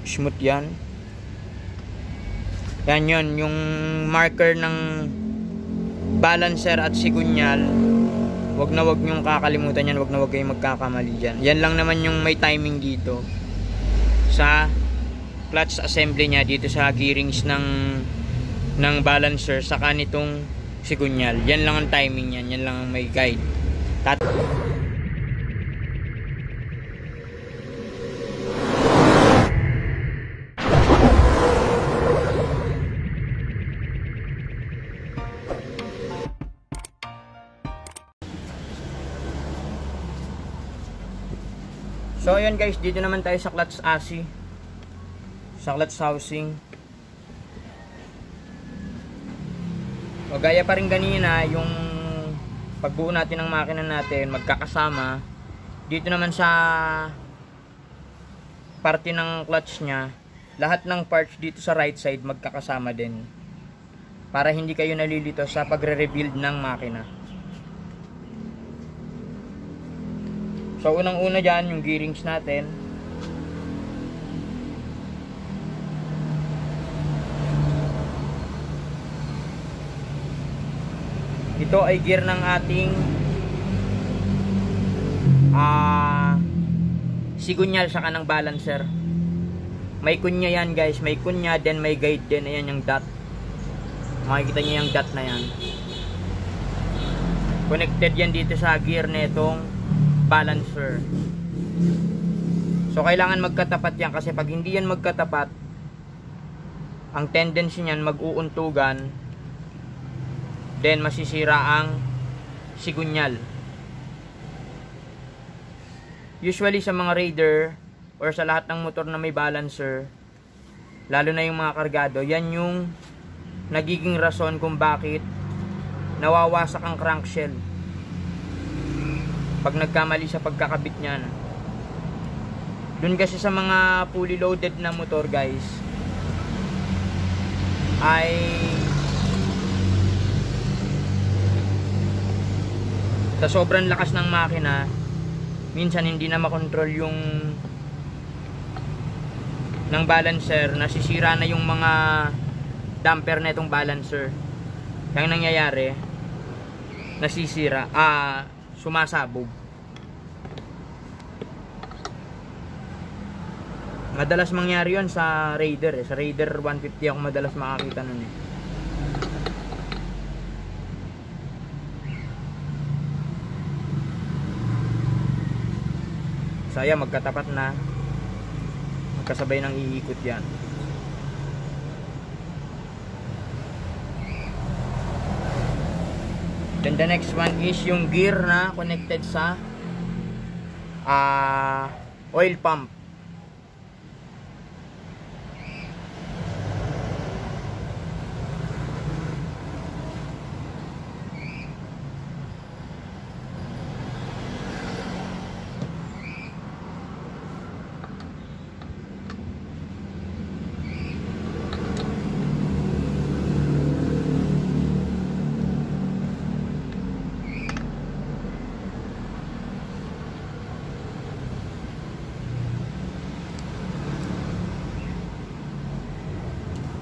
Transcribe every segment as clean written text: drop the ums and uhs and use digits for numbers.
smooth yan. Yan yun, yung marker ng balancer at sigunyal. Wag nyong kakalimutan yan, wag kayong magkakamali dyan. Yan lang naman yung may timing dito sa clutch assembly niya, dito sa gearings ng balancer saka nitong sigunyal. Yan lang ang timing yan, yan lang ang may guide. So ayan guys, dito naman tayo sa clutch chassis, sa clutch housing. O gaya pa rin kanina, yung pagbuo natin ng makina natin magkakasama. Dito naman sa parte ng clutch nya, lahat ng parts dito sa right side magkakasama din, para hindi kayo nalilito sa pagre-rebuild ng makina. So unang-una dyan, yung gearings natin. Ito ay gear ng ating sigunyal saka ng balancer. May kunya yan guys, may kunya din, may guide din. Ayan yung dot. Makikita nyo yung dot na yan. Connected yan dito sa gear na itong balancer. So kailangan magkatapat yan, kasi pag hindi yan magkatapat, ang tendency niyan mag-uuntugan, then masisira ang sigunyal. Usually sa mga Raider or sa lahat ng motor na may balancer, lalo na yung mga kargado, yan yung nagiging rason kung bakit nawawasak ang crankshell pag nagkamali sa pagkakabit niyan. Dun kasi sa mga fully loaded na motor guys, ay sa sobrang lakas ng makina, minsan hindi na makontrol yung ng balancer, nasisira na yung mga damper na itong balancer. Kaya nangyayari, nasisira, sumasabog. Madalas mangyari yun sa Raider Sa Raider 150 ako madalas makakita nun eh. So ayan, magkatapat na, magkasabay ng iikot yan. Then the next one is yung gear na connected sa oil pump.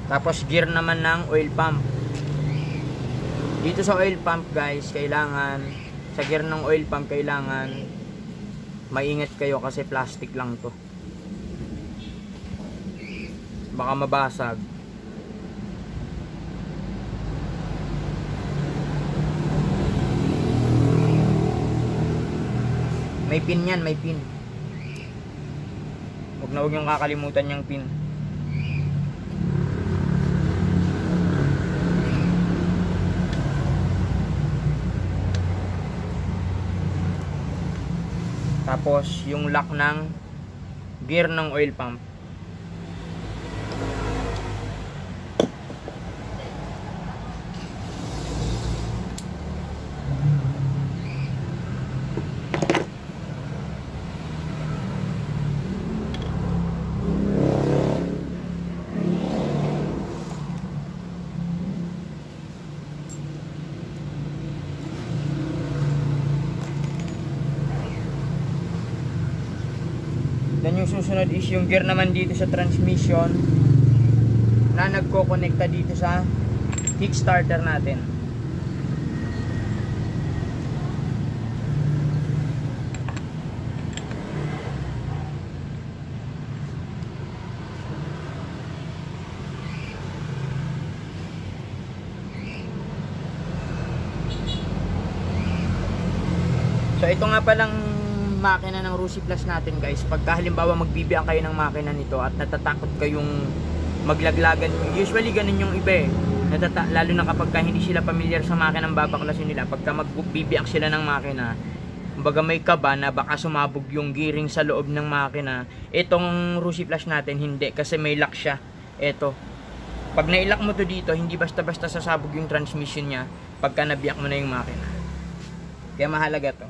Tapos gear naman ng oil pump. Dito sa oil pump guys, kailangan, sa gear ng oil pump kailangan maingat kayo kasi plastic lang to, baka mabasag. May pin yan, may pin. Huwag niyong kakalimutan yung pin. Tapos yung lock ng gear ng oil pump. Then yung susunod is yung gear naman dito sa transmission na nagko-connecta dito sa kickstarter natin. So ito nga palang makina ng Rusi Plus natin guys. Pagka halimbawa magbibiyak kayo ng makina nito at natatakot kayong maglaglagan, usually ganun yung iba eh. Lalo na kapag hindi sila familiar sa makina ng babaklasin nila. Pagka magbibiyak sila ng makina, kumbaga may kaba na baka sumabog yung gearing sa loob ng makina. Itong Rusi Plus natin hindi, kasi may lock siya. Ito, pag nailock mo to dito, hindi basta-basta sasabog yung transmission niya pagka nabiyak mo na yung makina. Kaya mahalaga to.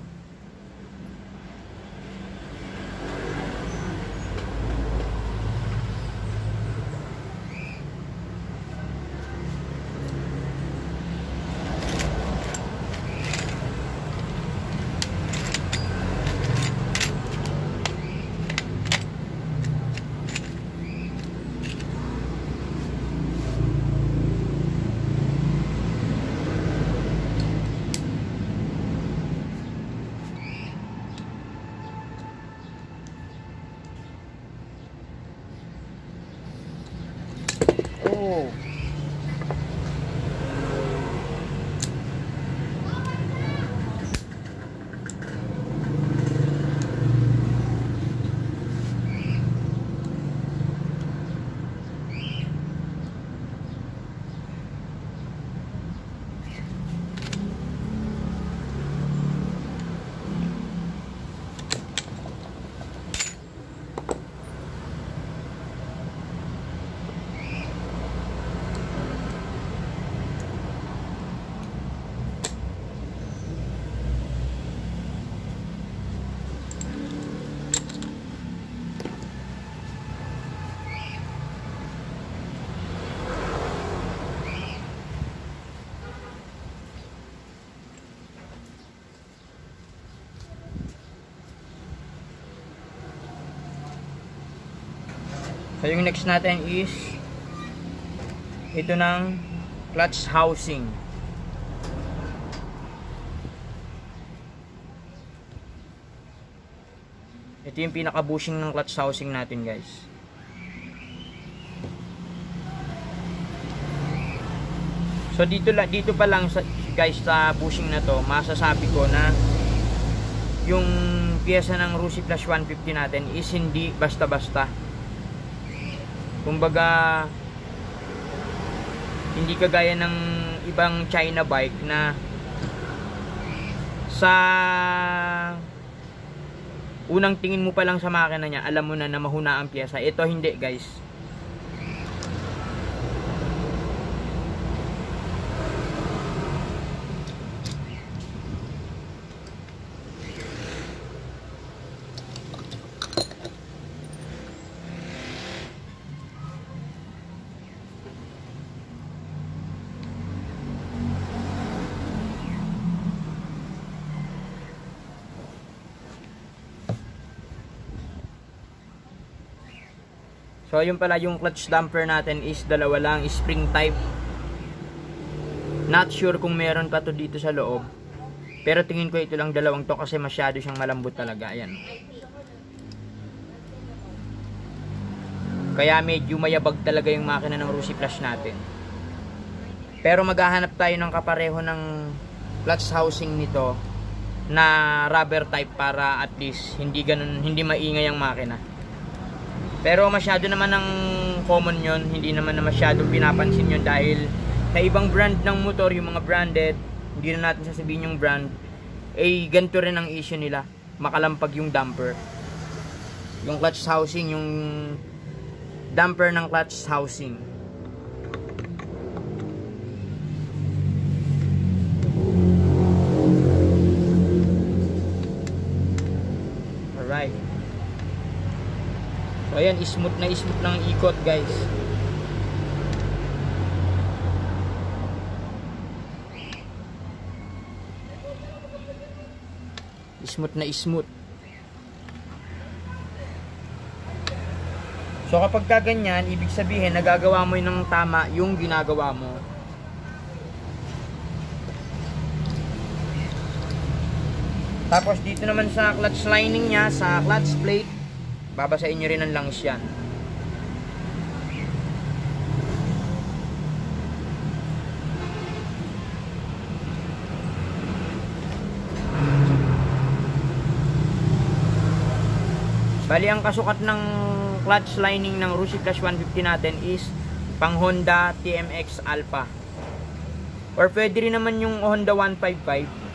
Oh. So yung next natin is ito ng clutch housing. Ito yung pinaka bushing ng clutch housing natin guys. So dito pa lang guys sa bushing na to, masasabi ko na yung piyesa ng Rusi Plus 150 natin is hindi basta-basta. Kumbaga hindi kagaya ng ibang China bike na sa unang tingin mo pa lang sa makina niya alam mo na mahuna ang piyesa. Ito hindi guys. So yun pala, yung clutch damper natin is dalawa lang, spring type. Not sure kung meron pa to dito sa loob, pero tingin ko ito lang dalawang to kasi masyado siyang malambot talaga. Ayan. Kaya medyo mayabag talaga yung makina ng Rusi Plus natin. Pero maghahanap tayo ng kapareho ng clutch housing nito na rubber type para at least hindi maingay ang makina. Pero masyado naman ang common yon, hindi naman na masyadong pinapansin yon dahil sa ibang brand ng motor, yung mga branded, hindi na natin sasabihin yung brand, eh ganito rin ang issue nila, makalampag yung damper. Yung clutch housing, yung damper ng clutch housing. Alright. So ayan, smooth lang ikot guys. Smooth na smooth. So kapag ganyan, ibig sabihin nagagawa mo yun ng tama yung ginagawa mo. Tapos dito naman sa clutch lining niya, sa clutch plate, babasahin nyo rin ang langis yan. Bali ang kasukat ng clutch lining ng Rusi Clash 150 natin is pang Honda TMX Alpha. Or pwede rin naman yung Honda 155.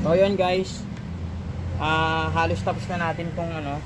So yun guys, halos tapos na natin kung ano,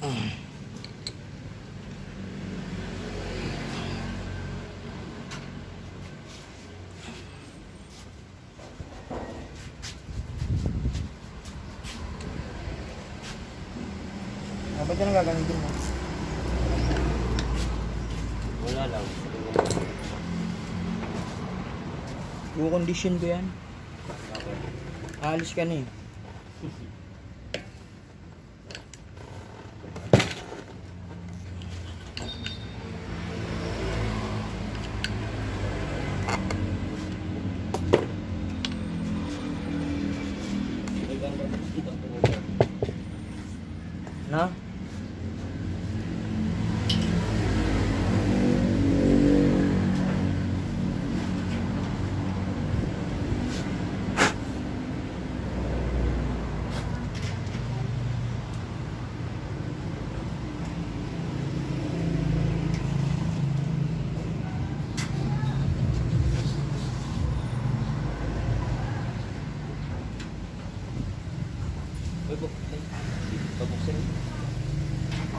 Ba't yan ang gagamitin mo? Wala lang. I-condition ko yan. Alis ka na eh. No? Pabuksin.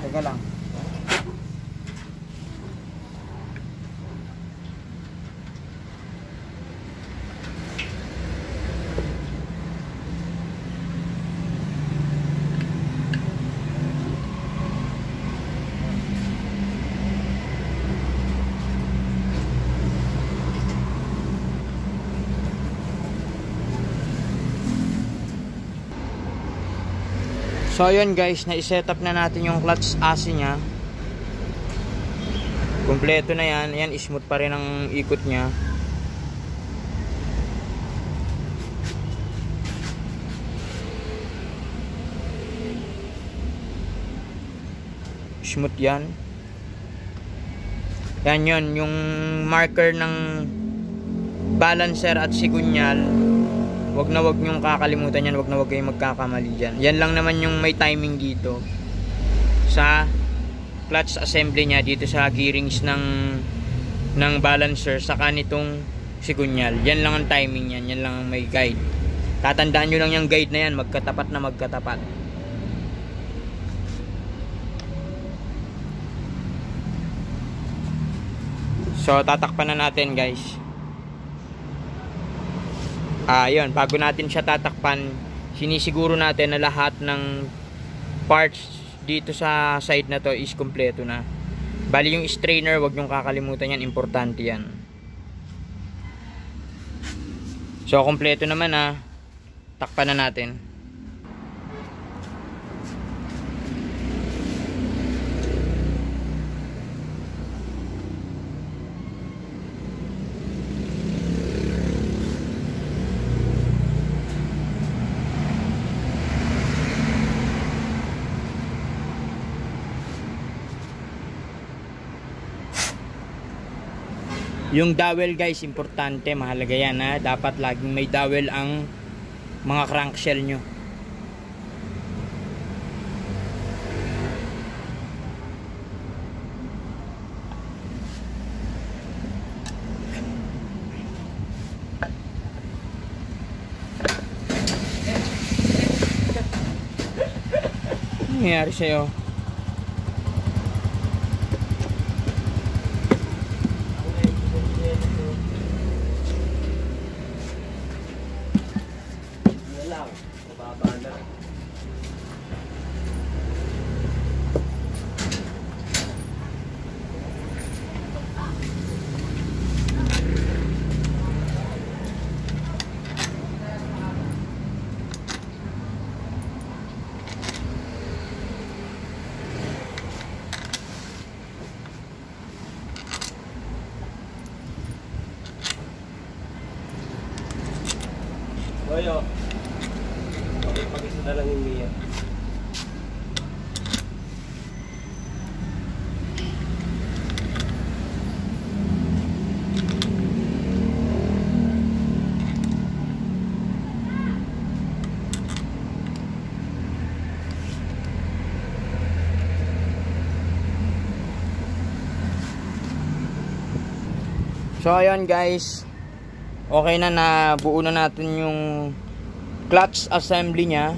Teka lang. So ayun guys, na-set up na natin yung clutch AC nya. Kumpleto na yan. Ayan, smooth pa rin ang ikot nya. Smooth yan. Yan yun, yung marker ng balancer at sigunyal. Wag na wag nyong kakalimutan yan, wag na wag kayong magkakamali dyan. Yan lang naman yung may timing dito sa clutch assembly nya, dito sa gearings ng balancer saka nitong sigunyal. Yan lang ang timing yan, yan lang ang may guide. Tatandaan nyo lang yung guide na yan, magkatapat na magkatapat. So tatakpan na natin guys. Yun, bago natin siya tatakpan, sinisiguro natin na lahat ng parts dito sa side na to is kompleto na. Bali yung strainer, wag nyong kakalimutan yan, importante yan. So kompleto naman na. Takpan na natin. Yung dowel guys, importante, mahalaga yan ha. Dapat laging may dowel ang mga crankshell nyo. Ano nangyari sa'yo? Oyo. Pag-isa na lang yung Mia. So ayan guys, okay na, nabuo na natin yung clutch assembly nya.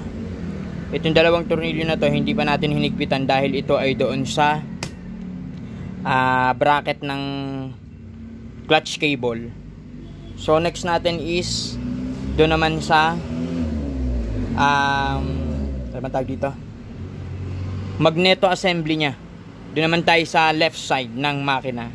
Itong dalawang tornilyo na to hindi pa natin hinigpitan dahil ito ay doon sa bracket ng clutch cable. So next natin is doon naman sa ano ba tawag dito? Magneto assembly niya. Doon naman tayo sa left side ng makina.